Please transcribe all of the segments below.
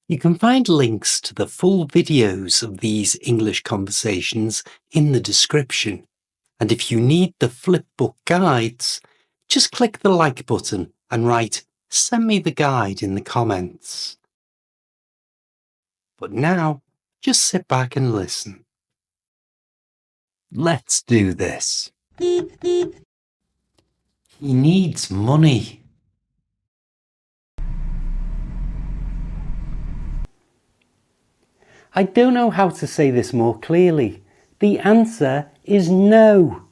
You can find links to the full videos of these English conversations in the description. And if you need the flipbook guides, just click the like button and write "Send me the guide" in the comments. But now, just sit back and listen. Let's do this. He needs money. I don't know how to say this more clearly. The answer is no.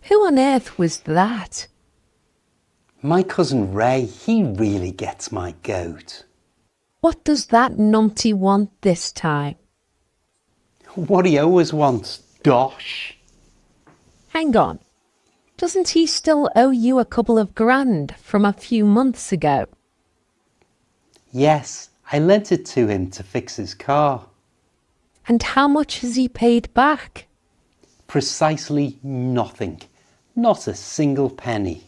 Who on earth was that? My cousin Ray, he really gets my goat. What does that numpty want this time? What he always wants, dosh. Hang on. Doesn't he still owe you a couple of grand from a few months ago? Yes, I lent it to him to fix his car. And how much has he paid back? Precisely nothing. Not a single penny.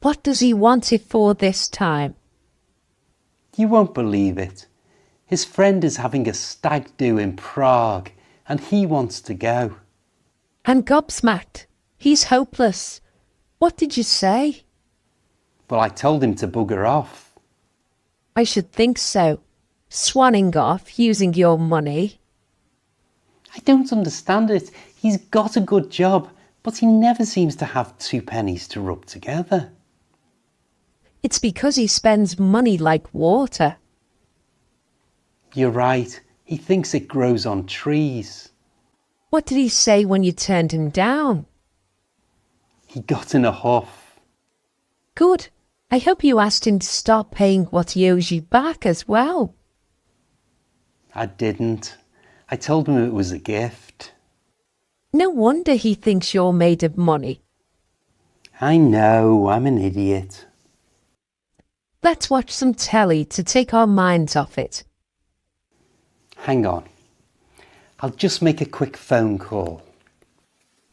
What does he want it for this time? You won't believe it. His friend is having a stag do in Prague and he wants to go. And gobsmacked. He's hopeless. What did you say? Well, I told him to bugger off. I should think so. Swanning off using your money. I don't understand it. He's got a good job, but he never seems to have two pennies to rub together. It's because he spends money like water. You're right. He thinks it grows on trees. What did he say when you turned him down? He got in a huff. Good. I hope you asked him to stop paying what he owes you back as well. I didn't. I told him it was a gift. No wonder he thinks you're made of money. I know, I'm an idiot. Let's watch some telly to take our minds off it. Hang on. I'll just make a quick phone call.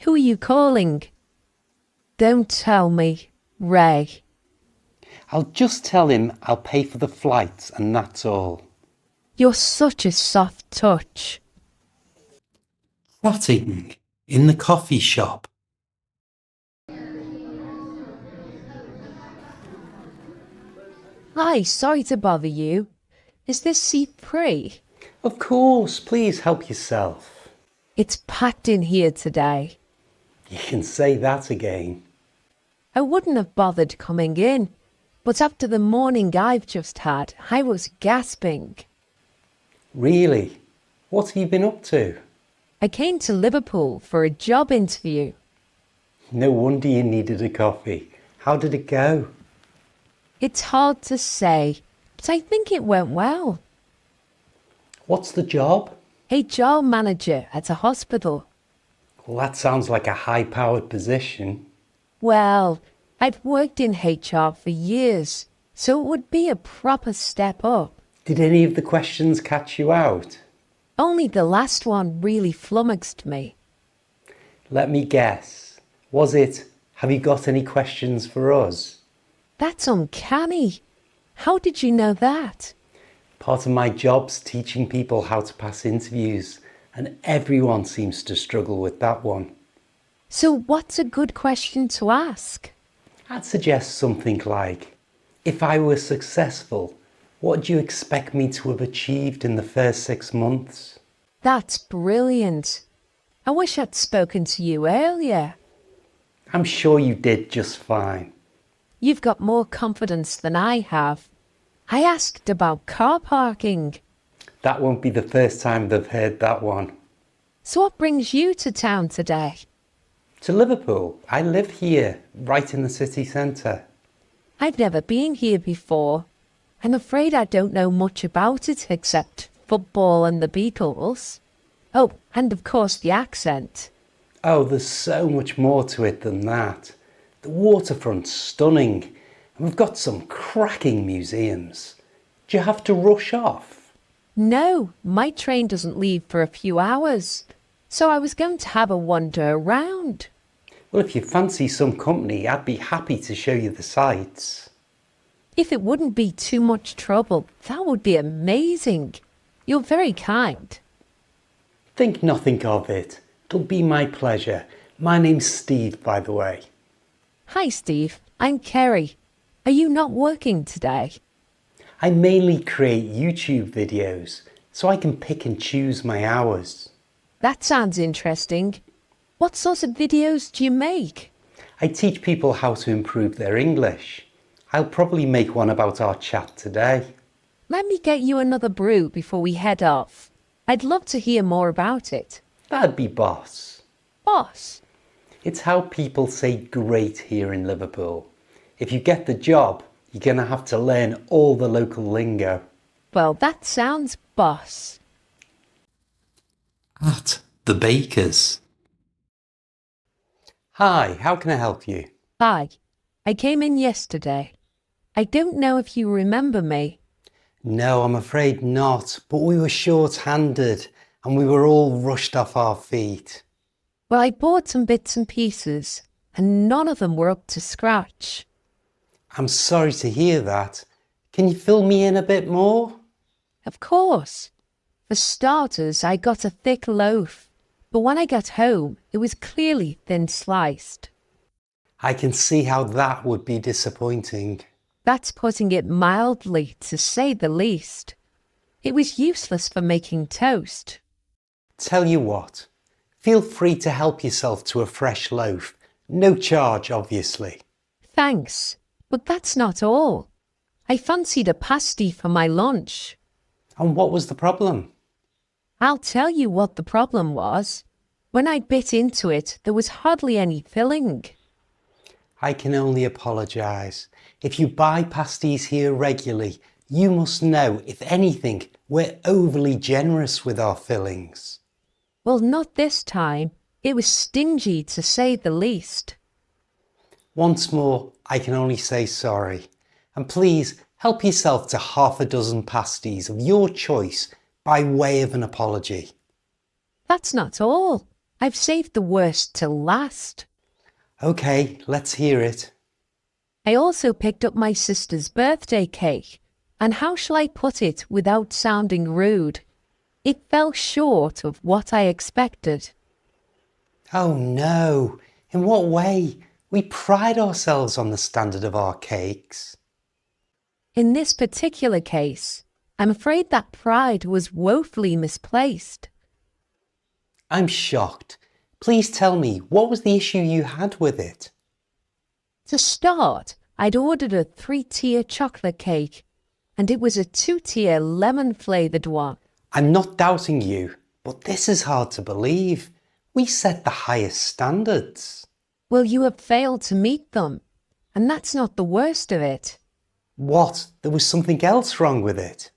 Who are you calling? Don't tell me, Ray. I'll just tell him I'll pay for the flights and that's all. You're such a soft touch. Chatting in the coffee shop. Hi, sorry to bother you. Is this seat free? Of course, please help yourself. It's packed in here today. You can say that again. I wouldn't have bothered coming in, but after the morning I've just had, I was gasping. Really? What have you been up to? I came to Liverpool for a job interview. No wonder you needed a coffee. How did it go? It's hard to say, but I think it went well. What's the job? HR manager at a hospital. Well, that sounds like a high-powered position. Well, I've worked in HR for years, so it would be a proper step up. Did any of the questions catch you out? Only the last one really flummoxed me. Let me guess. Was it, have you got any questions for us? That's uncanny. How did you know that? Part of my job's teaching people how to pass interviews, and everyone seems to struggle with that one. So what's a good question to ask? I'd suggest something like, if I were successful, what do you expect me to have achieved in the first 6 months? That's brilliant. I wish I'd spoken to you earlier. I'm sure you did just fine. You've got more confidence than I have. I asked about car parking. That won't be the first time they've heard that one. So what brings you to town today? To Liverpool. I live here, right in the city centre. I've never been here before. I'm afraid I don't know much about it except football and the Beatles. Oh, and of course the accent. Oh, there's so much more to it than that. The waterfront's stunning, and we've got some cracking museums. Do you have to rush off? No, my train doesn't leave for a few hours, so I was going to have a wander around. Well, if you fancy some company, I'd be happy to show you the sights. If it wouldn't be too much trouble, that would be amazing. You're very kind. Think nothing of it. It'll be my pleasure. My name's Steve, by the way. Hi, Steve. I'm Kerry. Are you not working today? I mainly create YouTube videos, so I can pick and choose my hours. That sounds interesting. What sort of videos do you make? I teach people how to improve their English. I'll probably make one about our chat today. Let me get you another brew before we head off. I'd love to hear more about it. That'd be boss. Boss? It's how people say great here in Liverpool. If you get the job, you're going to have to learn all the local lingo. Well, that sounds boss. At the baker's. Hi, how can I help you? Hi. I came in yesterday. I don't know if you remember me. No, I'm afraid not, but we were short-handed and we were all rushed off our feet. Well, I bought some bits and pieces, and none of them were up to scratch. I'm sorry to hear that. Can you fill me in a bit more? Of course. For starters, I got a thick loaf, but when I got home, it was clearly thin sliced. I can see how that would be disappointing. That's putting it mildly, to say the least. It was useless for making toast. Tell you what, feel free to help yourself to a fresh loaf. No charge, obviously. Thanks, but that's not all. I fancied a pasty for my lunch. And what was the problem? I'll tell you what the problem was. When I bit into it, there was hardly any filling. I can only apologise. If you buy pasties here regularly, you must know, if anything, we're overly generous with our fillings. Well, not this time. It was stingy, to say the least. Once more, I can only say sorry. And please help yourself to half a dozen pasties of your choice by way of an apology. That's not all. I've saved the worst till last. OK, let's hear it. I also picked up my sister's birthday cake, and how shall I put it without sounding rude? It fell short of what I expected. Oh no, in what way? We pride ourselves on the standard of our cakes. In this particular case, I'm afraid that pride was woefully misplaced. I'm shocked. Please tell me, what was the issue you had with it? To start, I'd ordered a 3-tier chocolate cake, and it was a 2-tier lemon-flavoured one. I'm not doubting you, but this is hard to believe. We set the highest standards. Well, you have failed to meet them, and that's not the worst of it. What? There was something else wrong with it?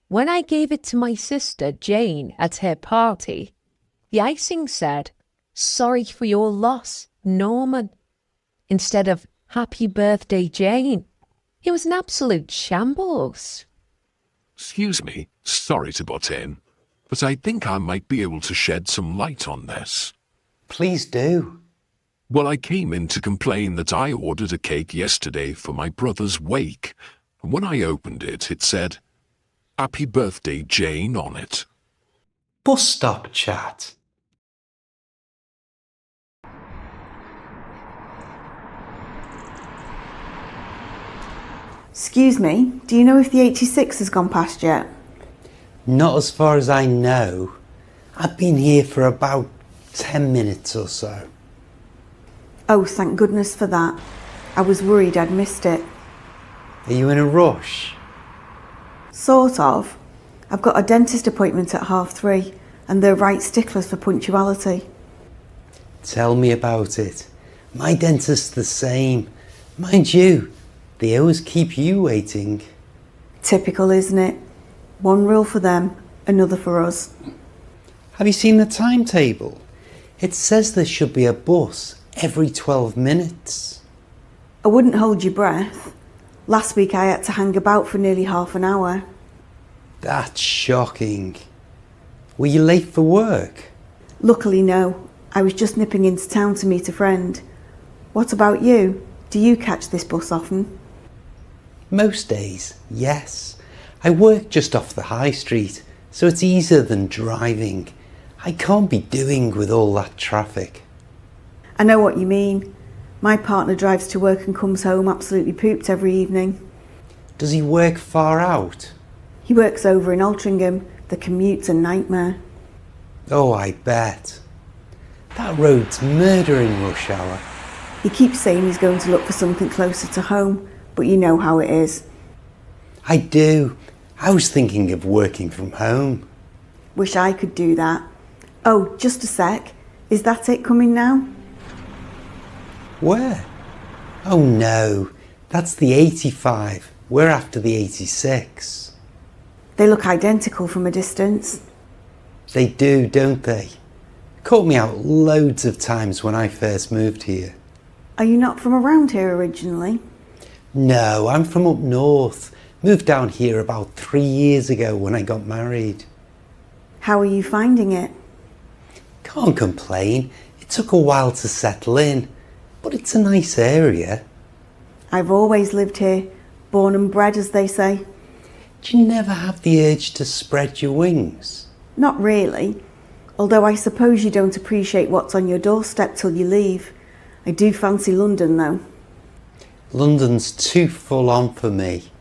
When I gave it to my sister Jane at her party, the icing said, "Sorry for your loss, Norman," instead of "Happy birthday, Jane." It was an absolute shambles. Excuse me, sorry to butt in, but I think I might be able to shed some light on this. Please do. Well, I came in to complain that I ordered a cake yesterday for my brother's wake, and when I opened it, it said, "Happy birthday, Jane" on it. Bus stop chat. Excuse me, do you know if the 86 has gone past yet? Not as far as I know. I've been here for about 10 minutes or so. Oh, thank goodness for that. I was worried I'd missed it. Are you in a rush? Sort of. I've got a dentist appointment at 3:30 and they're right sticklers for punctuality. Tell me about it. My dentist's the same. Mind you, they always keep you waiting. Typical, isn't it? One rule for them, another for us. Have you seen the timetable? It says there should be a bus every 12 minutes. I wouldn't hold your breath. Last week I had to hang about for nearly half an hour. That's shocking. Were you late for work? Luckily, no. I was just nipping into town to meet a friend. What about you? Do you catch this bus often? Most days, yes. I work just off the high street, so it's easier than driving. I can't be doing with all that traffic. I know what you mean. My partner drives to work and comes home absolutely pooped every evening. Does he work far out? He works over in Altrincham. The commute's a nightmare. Oh, I bet. That road's murder in rush hour. He keeps saying he's going to look for something closer to home, but you know how it is. I do. I was thinking of working from home. Wish I could do that. Oh, just a sec. Is that it coming now? Where? Oh no, that's the 85. We're after the 86. They look identical from a distance. They do, don't they? Caught me out loads of times when I first moved here. Are you not from around here originally? No, I'm from up north. Moved down here about 3 years ago when I got married. How are you finding it? Can't complain. It took a while to settle in, but it's a nice area. I've always lived here, born and bred as they say. Do you never have the urge to spread your wings? Not really, although I suppose you don't appreciate what's on your doorstep till you leave. I do fancy London though. London's too full on for me.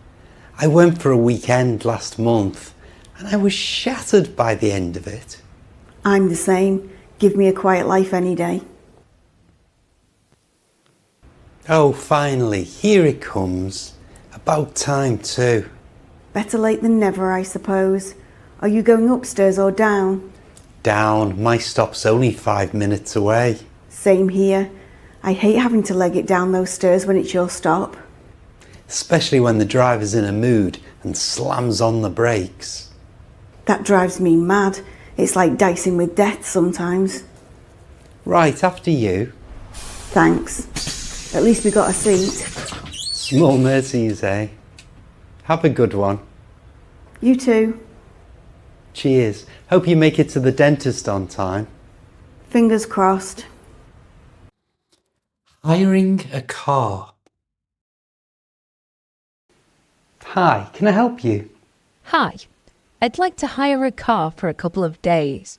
I went for a weekend last month and I was shattered by the end of it. I'm the same. Give me a quiet life any day. Oh, finally, here it comes. About time too. Better late than never, I suppose. Are you going upstairs or down? Down. My stop's only 5 minutes away. Same here. I hate having to leg it down those stairs when it's your stop. Especially when the driver's in a mood and slams on the brakes. That drives me mad. It's like dicing with death sometimes. Right, after you. Thanks. At least we got a seat. Small mercies, eh? Have a good one. You too. Cheers. Hope you make it to the dentist on time. Fingers crossed. Hiring a car. Hi, can I help you? Hi, I'd like to hire a car for a couple of days.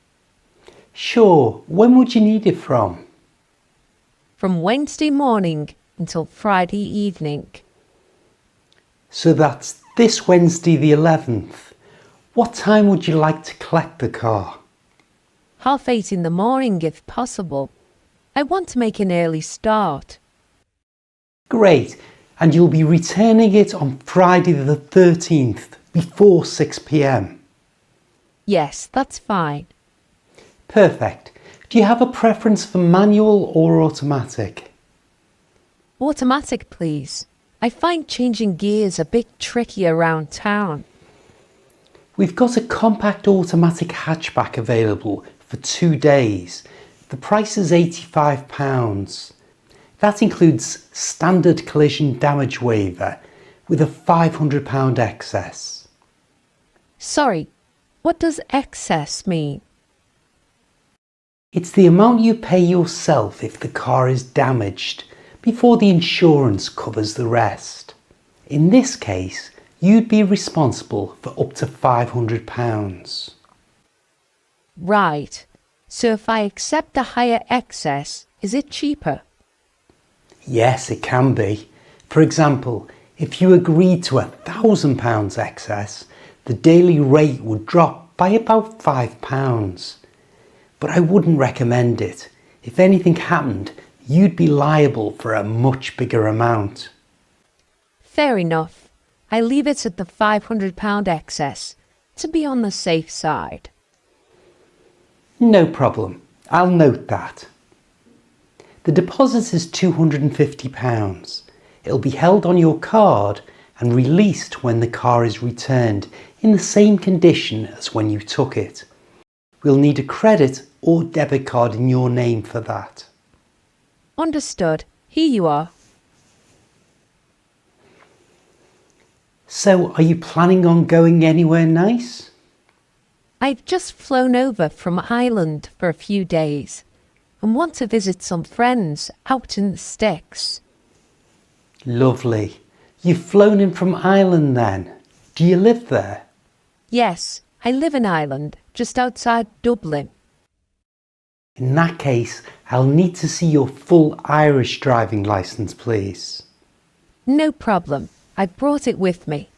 Sure. When would you need it from? From Wednesday morning until Friday evening. So that's this Wednesday the 11th. What time would you like to collect the car? 8:30 in the morning if possible. I want to make an early start. Great. And you'll be returning it on Friday the 13th before 6 p.m. Yes, that's fine. Perfect. Do you have a preference for manual or automatic? Automatic, please. I find changing gears a bit tricky around town. We've got a compact automatic hatchback available for 2 days. The price is £85. That includes standard collision damage waiver with a £500 excess. Sorry, what does excess mean? It's the amount you pay yourself if the car is damaged before the insurance covers the rest. In this case, you'd be responsible for up to £500. Right. So if I accept the higher excess, is it cheaper? Yes, it can be. For example, if you agreed to £1,000 excess, the daily rate would drop by about £5. But I wouldn't recommend it. If anything happened, you'd be liable for a much bigger amount. Fair enough. I leave it at the £500 excess to be on the safe side. No problem. I'll note that. The deposit is £250. It'll be held on your card and released when the car is returned in the same condition as when you took it. We'll need a credit or debit card in your name for that. Understood. Here you are. So, are you planning on going anywhere nice? I've just flown over from Ireland for a few days and want to visit some friends out in the sticks. Lovely. You've flown in from Ireland then. Do you live there? Yes, I live in Ireland, just outside Dublin. In that case, I'll need to see your full Irish driving licence, please. No problem. I brought it with me.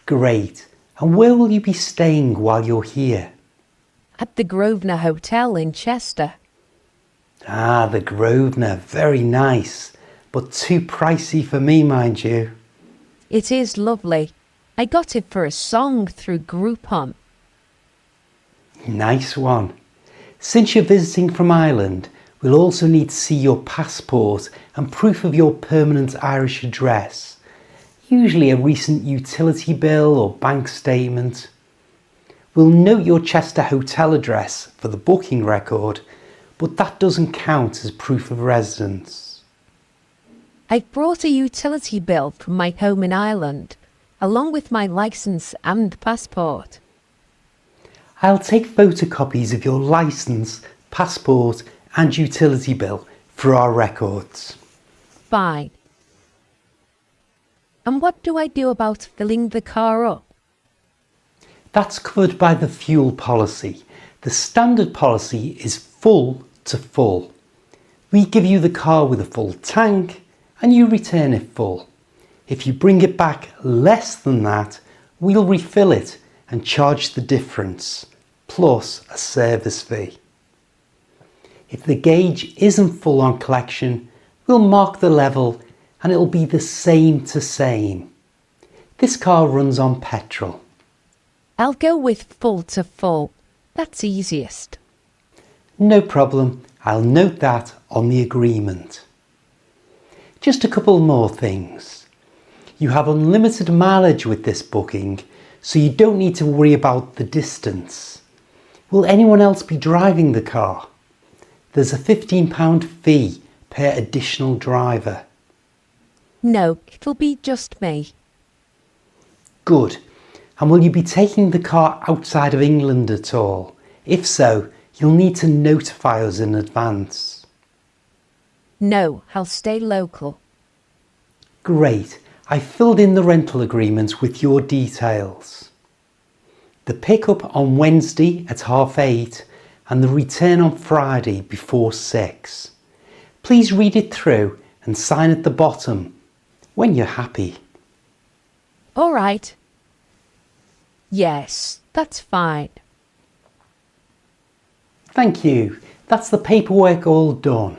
Great. And where will you be staying while you're here? At the Grosvenor Hotel in Chester. Ah, the Grosvenor. Very nice. But too pricey for me, mind you. It is lovely. I got it for a song through Groupon. Nice one. Since you're visiting from Ireland, we'll also need to see your passport and proof of your permanent Irish address. Usually a recent utility bill or bank statement. We'll note your Chester hotel address for the booking record, but that doesn't count as proof of residence. I've brought a utility bill from my home in Ireland, along with my licence and passport. I'll take photocopies of your licence, passport and utility bill for our records. Fine. And what do I do about filling the car up? That's covered by the fuel policy. The standard policy is full to full. We give you the car with a full tank and you return it full. If you bring it back less than that, we'll refill it and charge the difference, plus a service fee. If the gauge isn't full on collection, we'll mark the level and it'll be the same to same. This car runs on petrol. I'll go with full to full. That's easiest. No problem, I'll note that on the agreement. Just a couple more things. You have unlimited mileage with this booking, so you don't need to worry about the distance. Will anyone else be driving the car? There's a £15 fee per additional driver. No, it'll be just me. Good. And will you be taking the car outside of England at all? If so, you'll need to notify us in advance. No, I'll stay local. Great. I filled in the rental agreement with your details. The pickup on Wednesday at 8:30 and the return on Friday before 6. Please read it through and sign at the bottom when you're happy. All right. Yes, that's fine. Thank you. That's the paperwork all done.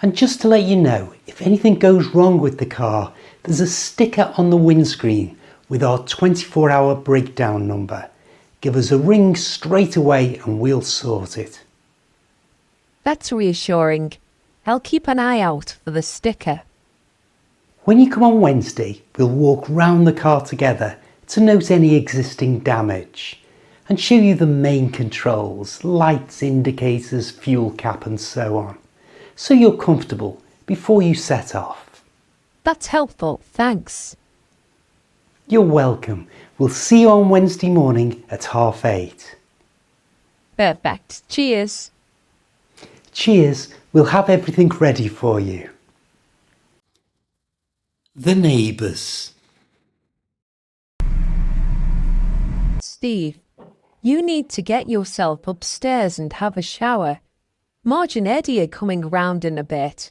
And just to let you know, if anything goes wrong with the car, there's a sticker on the windscreen with our 24-hour breakdown number. Give us a ring straight away and we'll sort it. That's reassuring. I'll keep an eye out for the sticker. When you come on Wednesday, we'll walk round the car together to note any existing damage and show you the main controls, lights, indicators, fuel cap and so on, so you're comfortable before you set off. That's helpful, thanks. You're welcome. We'll see you on Wednesday morning at 8:30. Perfect. Cheers. Cheers. We'll have everything ready for you. The neighbours. Steve, you need to get yourself upstairs and have a shower. Marge and Eddie are coming round in a bit.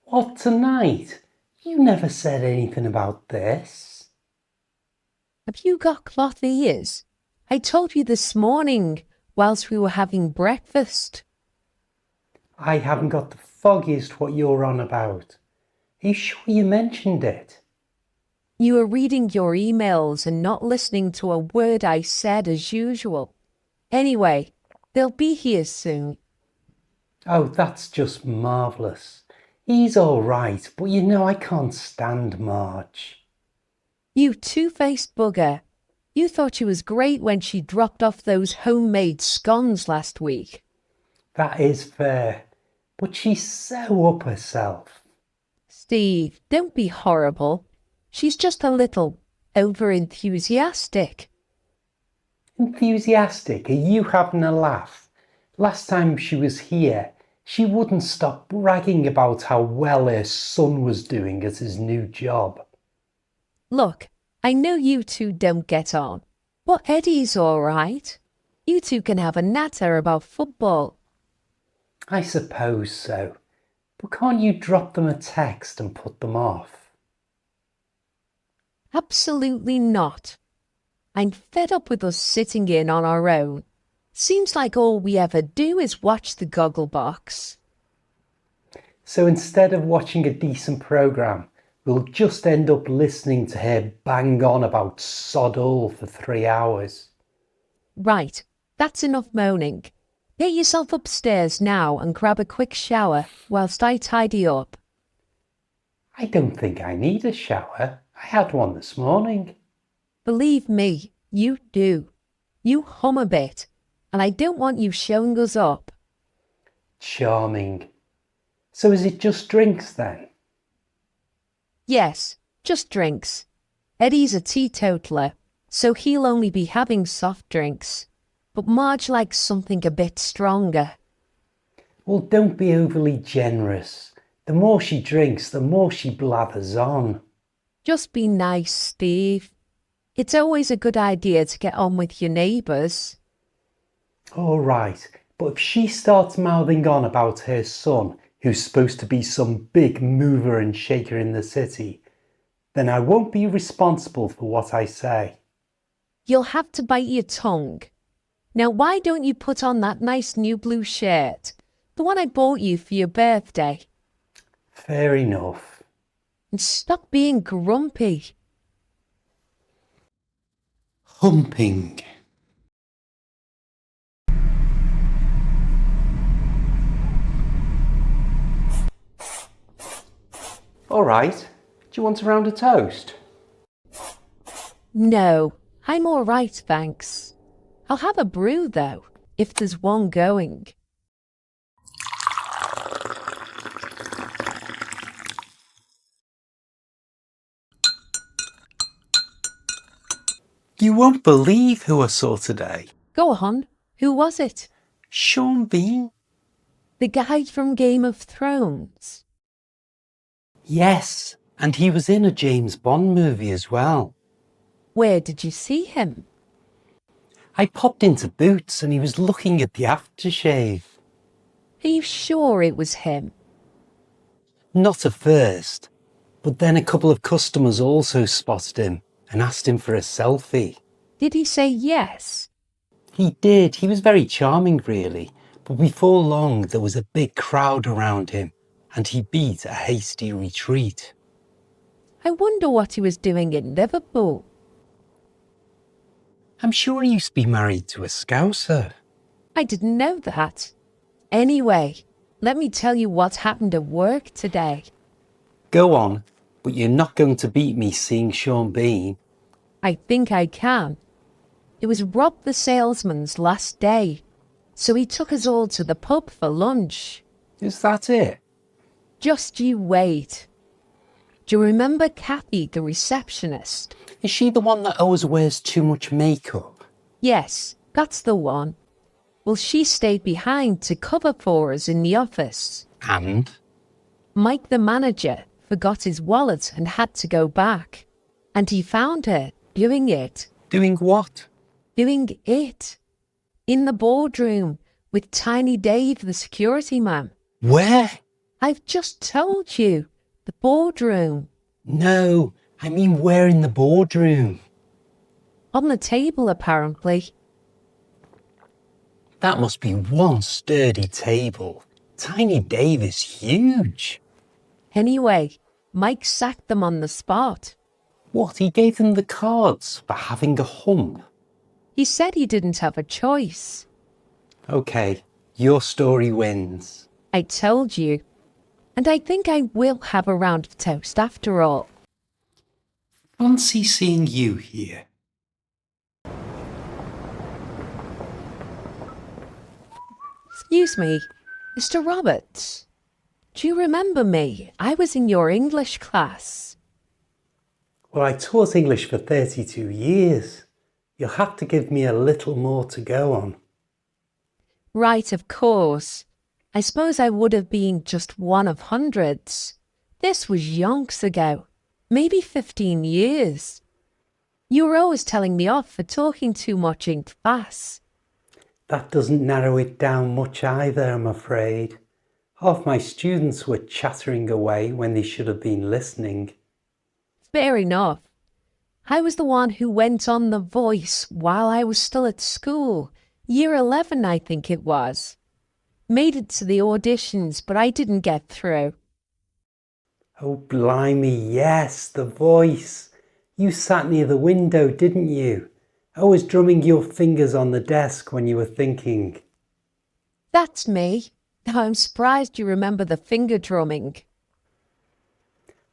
What, tonight? You never said anything about this. Have you got cloth ears? I told you this morning whilst we were having breakfast. I haven't got the foggiest what you're on about. Are you sure you mentioned it? You were reading your emails and not listening to a word I said as usual. Anyway, they'll be here soon. Oh, that's just marvellous. He's all right, but you know I can't stand Marge. You two-faced bugger. You thought she was great when she dropped off those homemade scones last week. That is fair, but she's so up herself. Steve, don't be horrible. She's just a little over-enthusiastic. Enthusiastic? Are you having a laugh? Last time she was here, She wouldn't stop bragging about how well her son was doing at his new job. Look, I know you two don't get on, but Eddie's all right. You two can have a natter about football. I suppose so, but can't you drop them a text and put them off? Absolutely not. I'm fed up with us sitting in on our own. Seems like all we ever do is watch the gogglebox. So instead of watching a decent programme, we'll just end up listening to her bang on about sod all for 3 hours. Right, that's enough moaning. Get yourself upstairs now and grab a quick shower whilst I tidy up. I don't think I need a shower. I had one this morning. Believe me, you do. You hum a bit, and I don't want you showing us up. Charming. So is it just drinks then? Yes, just drinks. Eddie's a teetotaler, so he'll only be having soft drinks. But Marge likes something a bit stronger. Well, don't be overly generous. The more she drinks, the more she blathers on. Just be nice, Steve. It's always a good idea to get on with your neighbours. All right, but if she starts mouthing on about her son, who's supposed to be some big mover and shaker in the city, then I won't be responsible for what I say. You'll have to bite your tongue. Now, why don't you put on that nice new blue shirt? The one I bought you for your birthday. Fair enough. And stop being grumpy. Humping. All right, do you want a round of toast? No, I'm all right, thanks. I'll have a brew, though, if there's one going. You won't believe who I saw today. Go on, who was it? Sean Bean? The guy from Game of Thrones? Yes, and he was in a James Bond movie as well. Where did you see him? I popped into Boots and he was looking at the aftershave. Are you sure it was him? Not at first, but then a couple of customers also spotted him and asked him for a selfie. Did he say yes? He did. He was very charming, really. But before long, there was a big crowd around him and he beat a hasty retreat. I wonder what he was doing in Liverpool. I'm sure he used to be married to a Scouser. I didn't know that. Anyway, let me tell you what happened at work today. Go on, but you're not going to beat me seeing Sean Bean. I think I can. It was Rob the salesman's last day, so he took us all to the pub for lunch. Is that it? Just you wait. Do you remember Kathy, the receptionist? Is she the one that always wears too much makeup? Yes, that's the one. Well, she stayed behind to cover for us in the office. And? Mike, the manager, forgot his wallet and had to go back. And he found her doing it. Doing what? Doing it. In the boardroom with Tiny Dave, the security man. Where? I've just told you. The boardroom. No, I mean where in the boardroom? On the table, apparently. That must be one sturdy table. Tiny Dave is huge. Anyway, Mike sacked them on the spot. What, he gave them the cards for having a hump? He said he didn't have a choice. Okay, your story wins. I told you. And I think I will have a round of toast after all. Fancy seeing you here. Excuse me, Mr. Roberts. Do you remember me? I was in your English class. Well, I taught English for 32 years. You'll have to give me a little more to go on. Right, of course. I suppose I would have been just one of hundreds. This was yonks ago, maybe 15 years. You were always telling me off for talking too much in class. That doesn't narrow it down much either, I'm afraid. Half my students were chattering away when they should have been listening. Fair enough. I was the one who went on The Voice while I was still at school. Year 11, I think it was. Made it to the auditions, but I didn't get through. Oh, blimey, yes, The Voice. You sat near the window, didn't you? Always drumming your fingers on the desk when you were thinking. That's me. I'm surprised you remember the finger drumming.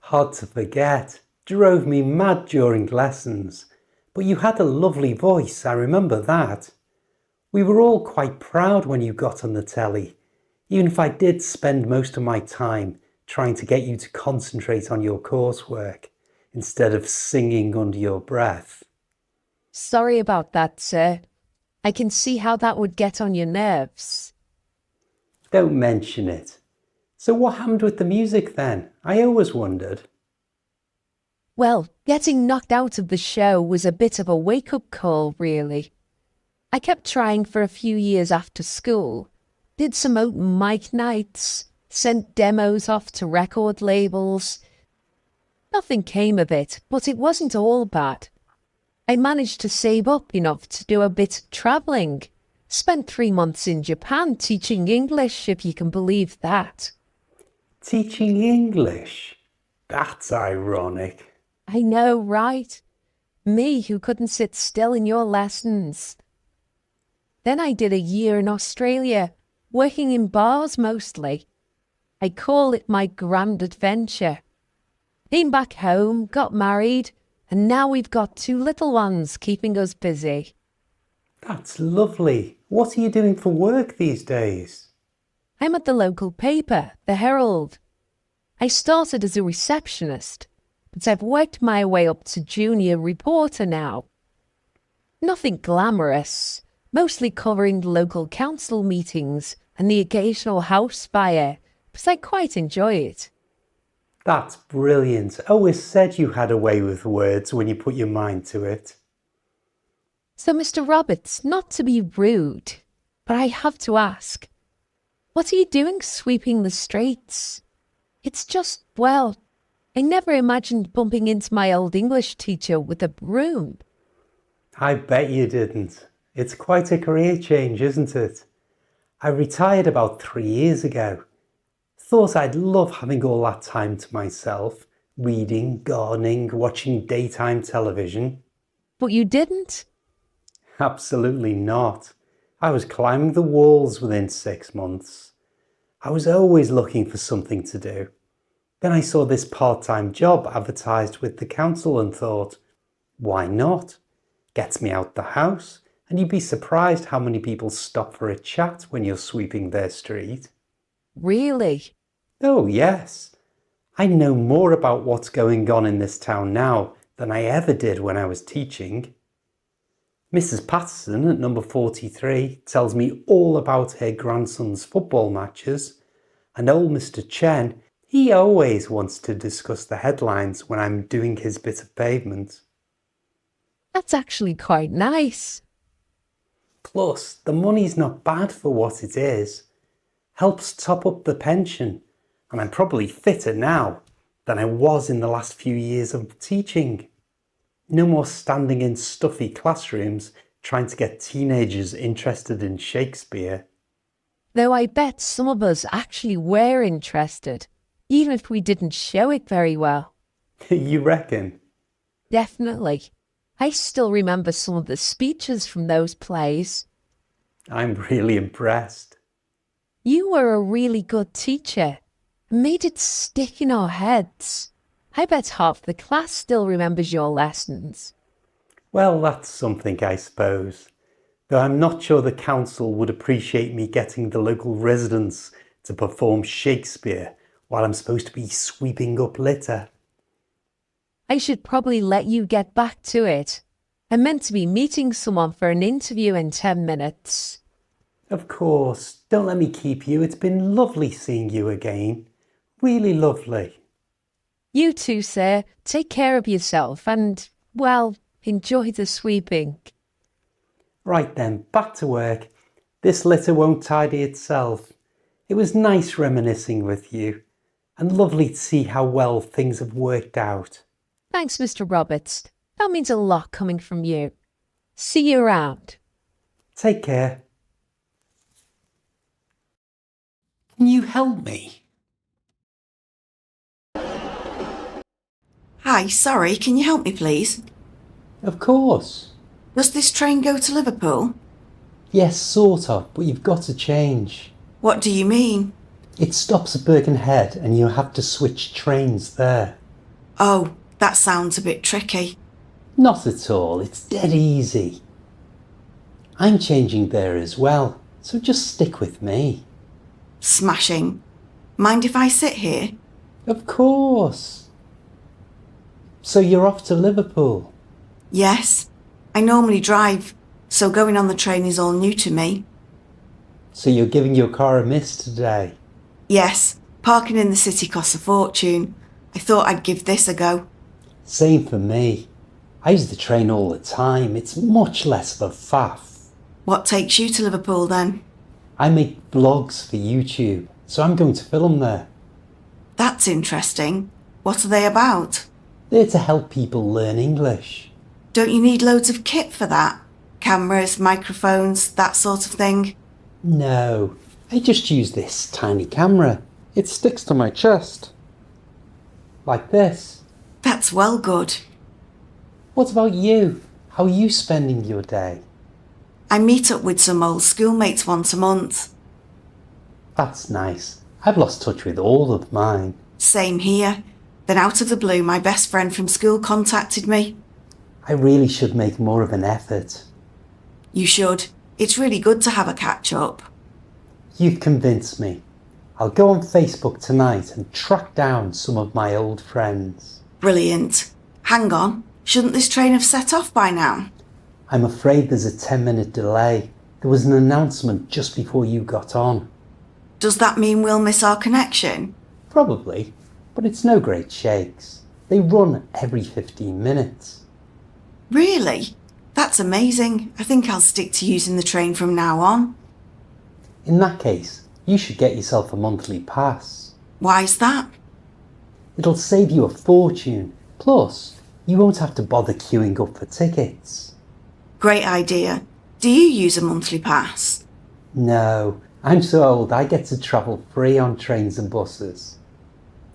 Hard to forget. Drove me mad during lessons. But you had a lovely voice, I remember that. We were all quite proud when you got on the telly, even if I did spend most of my time trying to get you to concentrate on your coursework instead of singing under your breath. Sorry about that, sir. I can see how that would get on your nerves. Don't mention it. So what happened with the music then? I always wondered. Well, getting knocked out of the show was a bit of a wake-up call, really. I kept trying for a few years after school, did some open mic nights, sent demos off to record labels. Nothing came of it, but it wasn't all bad. I managed to save up enough to do a bit of travelling. Spent 3 months in Japan teaching English, if you can believe that. Teaching English? That's ironic. I know, right? Me who couldn't sit still in your lessons. Then I did a year in Australia, working in bars mostly. I call it my grand adventure. Came back home, got married, and now we've got 2 little ones keeping us busy. That's lovely. What are you doing for work these days? I'm at the local paper, the Herald. I started as a receptionist, but I've worked my way up to junior reporter now. Nothing glamorous, mostly covering local council meetings and the occasional house fire, but I quite enjoy it. That's brilliant. I always said you had a way with words when you put your mind to it. So, Mr. Roberts, not to be rude, but I have to ask, what are you doing sweeping the streets? It's just, well, I never imagined bumping into my old English teacher with a broom. I bet you didn't. It's quite a career change, isn't it? I retired about 3 years ago. Thought I'd love having all that time to myself, reading, gardening, watching daytime television. But you didn't? Absolutely not. I was climbing the walls within 6 months. I was always looking for something to do. Then I saw this part-time job advertised with the council and thought, why not? Gets me out the house, and you'd be surprised how many people stop for a chat when you're sweeping their street. Really? Oh yes. I know more about what's going on in this town now than I ever did when I was teaching. Mrs. Patterson at number 43 tells me all about her grandson's football matches, and old Mr. Chen, he always wants to discuss the headlines when I'm doing his bit of pavement. That's actually quite nice. Plus, the money's not bad for what it is. Helps top up the pension, and I'm probably fitter now than I was in the last few years of teaching. No more standing in stuffy classrooms trying to get teenagers interested in Shakespeare. Though I bet some of us actually were interested, even if we didn't show it very well. You reckon? Definitely. I still remember some of the speeches from those plays. I'm really impressed. You were a really good teacher. Made it stick in our heads. I bet half the class still remembers your lessons. Well, that's something, I suppose. Though I'm not sure the council would appreciate me getting the local residents to perform Shakespeare while I'm supposed to be sweeping up litter. I should probably let you get back to it. I'm meant to be meeting someone for an interview in 10 minutes. Of course, don't let me keep you. It's been lovely seeing you again. Really lovely. You too, sir. Take care of yourself and, well, enjoy the sweeping. Right then, back to work. This litter won't tidy itself. It was nice reminiscing with you, and lovely to see how well things have worked out. Thanks, Mr. Roberts. That means a lot coming from you. See you around. Take care. Can you help me? Hi, sorry, can you help me please? Of course. Does this train go to Liverpool? Yes, sort of, but you've got to change. What do you mean? It stops at Birkenhead and you have to switch trains there. Oh, that sounds a bit tricky. Not at all, it's dead easy. I'm changing there as well, so just stick with me. Smashing. Mind if I sit here? Of course. So you're off to Liverpool? Yes. I normally drive, so going on the train is all new to me. So you're giving your car a miss today? Yes, parking in the city costs a fortune. I thought I'd give this a go. Same for me. I use the train all the time. It's much less of a faff. What takes you to Liverpool then? I make vlogs for YouTube, so I'm going to film there. That's interesting. What are they about? They're to help people learn English. Don't you need loads of kit for that? Cameras, microphones, that sort of thing? No, I just use this tiny camera. It sticks to my chest. Like this. That's well good. What about you? How are you spending your day? I meet up with some old schoolmates once a month. That's nice. I've lost touch with all of mine. Same here. Then out of the blue, my best friend from school contacted me. I really should make more of an effort. You should. It's really good to have a catch-up. You've convinced me. I'll go on Facebook tonight and track down some of my old friends. Brilliant. Hang on. Shouldn't this train have set off by now? I'm afraid there's a 10-minute delay. There was an announcement just before you got on. Does that mean we'll miss our connection? Probably, but it's no great shakes. They run every 15 minutes. Really? That's amazing. I think I'll stick to using the train from now on. In that case, you should get yourself a monthly pass. Why's that? It'll save you a fortune. Plus, you won't have to bother queuing up for tickets. Great idea. Do you use a monthly pass? No, I'm so old I get to travel free on trains and buses.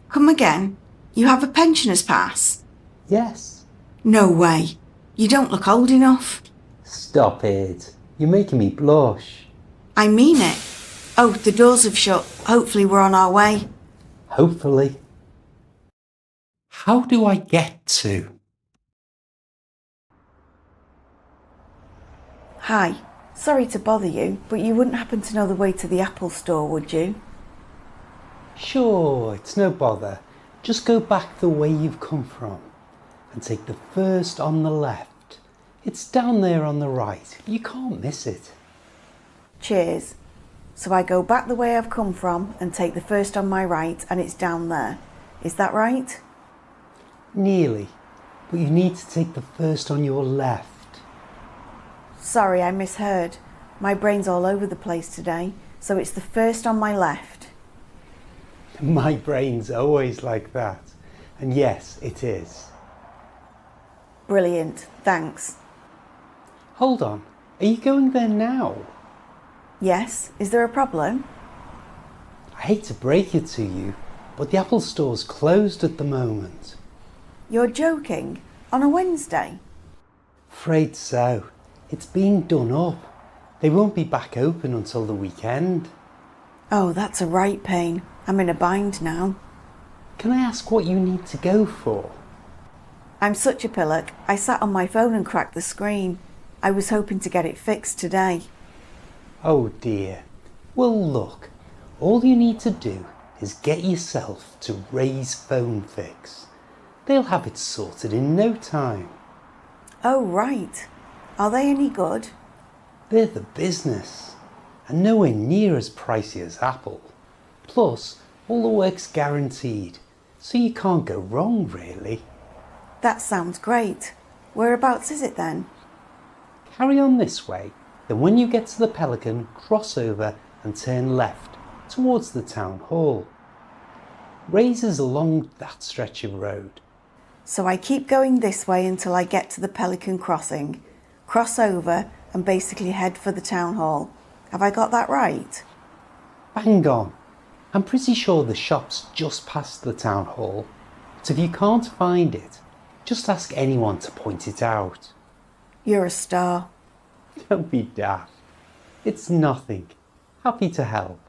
Come again? You have a pensioner's pass? Yes. No way. You don't look old enough. Stop it. You're making me blush. I mean it. Oh, the doors have shut. Hopefully we're on our way. Hopefully. How do I get to? Hi. Sorry to bother you, but you wouldn't happen to know the way to the Apple store, would you? Sure, it's no bother. Just go back the way you've come from and take the first on the left. It's down there on the right. You can't miss it. Cheers. So I go back the way I've come from and take the first on my right and it's down there. Is that right? Nearly, but you need to take the first on your left. Sorry, I misheard. My brain's all over the place today, so it's the first on my left. My brain's always like that. And yes, it is. Brilliant, thanks. Hold on, are you going there now? Yes, is there a problem? I hate to break it to you, but the Apple Store's closed at the moment. You're joking? On a Wednesday? Afraid so. It's being done up. They won't be back open until the weekend. Oh, that's a right pain. I'm in a bind now. Can I ask what you need to go for? I'm such a pillock. I sat on my phone and cracked the screen. I was hoping to get it fixed today. Oh dear. Well look, all you need to do is get yourself to Ray's Phone Fix. They'll have it sorted in no time. Oh, right. Are they any good? They're the business. and nowhere near as pricey as Apple. Plus, all the work's guaranteed, so you can't go wrong really. That sounds great. Whereabouts is it then? Carry on this way, then when you get to the Pelican, cross over and turn left towards the town hall. Raises along that stretch of road. So I keep going this way until I get to the Pelican crossing, cross over and basically head for the town hall. Have I got that right? Bang on. I'm pretty sure the shop's just past the town hall, but if you can't find it, just ask anyone to point it out. You're a star. Don't be daft. It's nothing. Happy to help.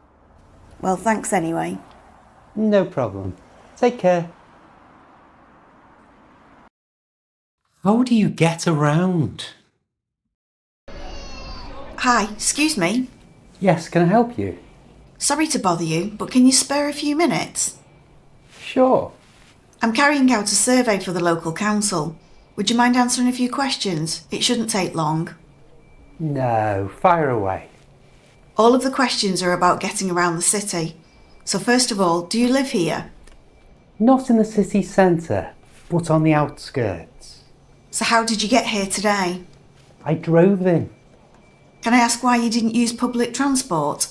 Well, thanks anyway. No problem. Take care. How do you get around? Hi, excuse me. Yes, can I help you? Sorry to bother you, but can you spare a few minutes? Sure. I'm carrying out a survey for the local council. Would you mind answering a few questions? It shouldn't take long. No, fire away. All of the questions are about getting around the city. So first of all, do you live here? Not in the city centre, but on the outskirts. So how did you get here today? I drove in. Can I ask why you didn't use public transport?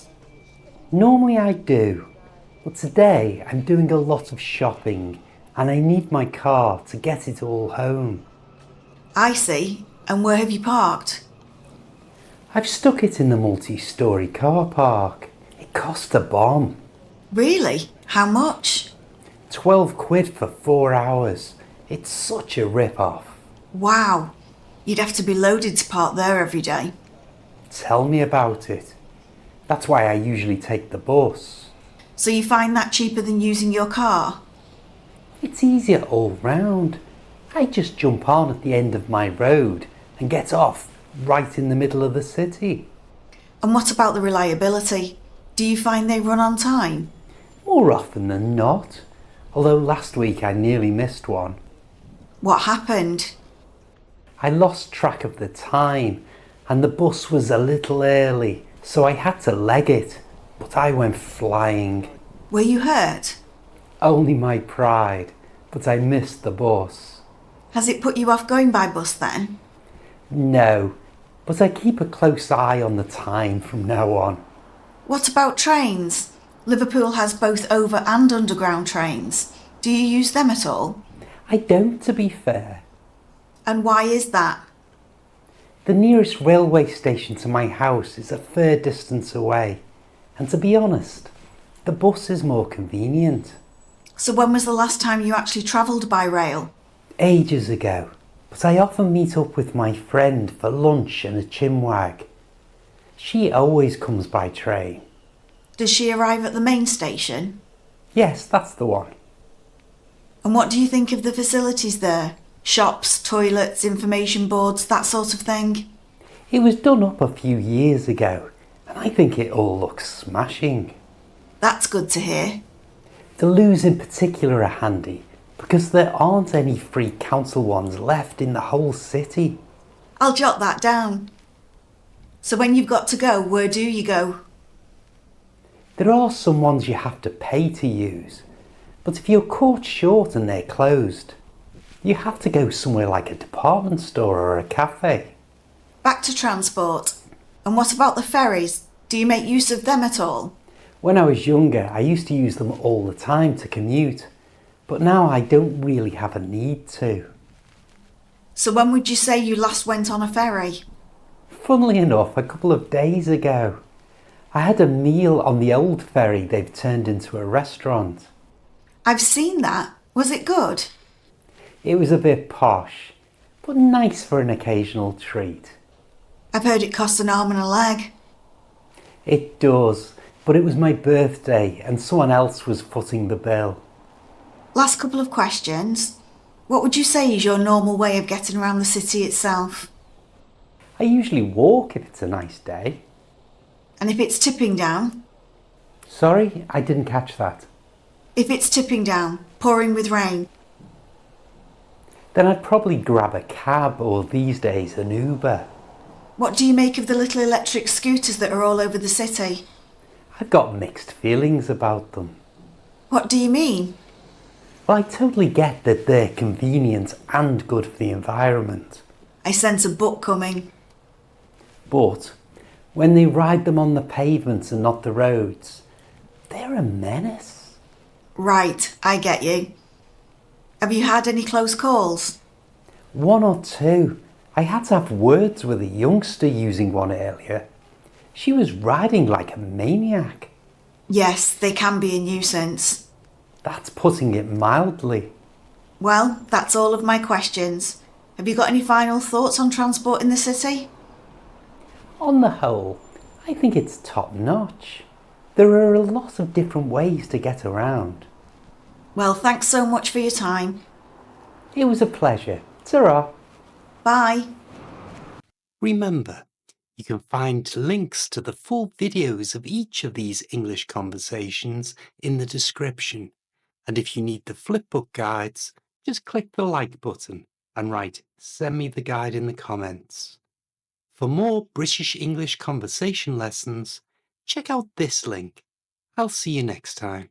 Normally I do, but today I'm doing a lot of shopping and I need my car to get it all home. I see. And where have you parked? I've stuck it in the multi-storey car park. It cost a bomb. Really? How much? 12 quid for 4 hours. It's such a rip-off. Wow. You'd have to be loaded to park there every day. Tell me about it. That's why I usually take the bus. So you find that cheaper than using your car? It's easier all round. I just jump on at the end of my road and get off right in the middle of the city. And what about the reliability? Do you find they run on time? More often than not, although last week I nearly missed one. What happened? I lost track of the time and the bus was a little early, so I had to leg it, but I went flying. Were you hurt? Only my pride, but I missed the bus. Has it put you off going by bus then? No, but I keep a close eye on the time from now on. What about trains? Liverpool has both over and underground trains. Do you use them at all? I don't, to be fair. And why is that? The nearest railway station to my house is a fair distance away, and to be honest, the bus is more convenient. So when was the last time you actually travelled by rail? Ages ago, but I often meet up with my friend for lunch and a chinwag. She always comes by train. Does she arrive at the main station? Yes, that's the one. And what do you think of the facilities there? Shops, toilets, information boards, that sort of thing? It was done up a few years ago, and I think it all looks smashing. That's good to hear. The loos in particular are handy, because there aren't any free council ones left in the whole city. I'll jot that down. So when you've got to go, where do you go? There are some ones you have to pay to use, but if you're caught short and they're closed, you have to go somewhere like a department store or a cafe. Back to transport. And what about the ferries? Do you make use of them at all? When I was younger, I used to use them all the time to commute, but now I don't really have a need to. So when would you say you last went on a ferry? Funnily enough, a couple of days ago. I had a meal on the old ferry they've turned into a restaurant. I've seen that. Was it good? It was a bit posh, but nice for an occasional treat. I've heard it costs an arm and a leg. It does, but it was my birthday and someone else was footing the bill. Last couple of questions. What would you say is your normal way of getting around the city itself? I usually walk if it's a nice day. And if it's tipping down? Sorry, I didn't catch that. If it's tipping down, pouring with rain? Then I'd probably grab a cab or these days an Uber. What do you make of the little electric scooters that are all over the city? I've got mixed feelings about them. What do you mean? Well, I totally get that they're convenient and good for the environment. I sense a book coming. But when they ride them on the pavements and not the roads, they're a menace. Right, I get you. Have you had any close calls? One or two. I had to have words with a youngster using one earlier. She was riding like a maniac. Yes, they can be a nuisance. That's putting it mildly. Well, that's all of my questions. Have you got any final thoughts on transport in the city? On the whole, I think it's top notch. There are a lot of different ways to get around. Well, thanks so much for your time. It was a pleasure. Ta-ra. Bye. Remember, you can find links to the full videos of each of these English conversations in the description. And if you need the flipbook guides, just click the like button and write "Send me the guide" in the comments. For more British English conversation lessons, check out this link. I'll see you next time.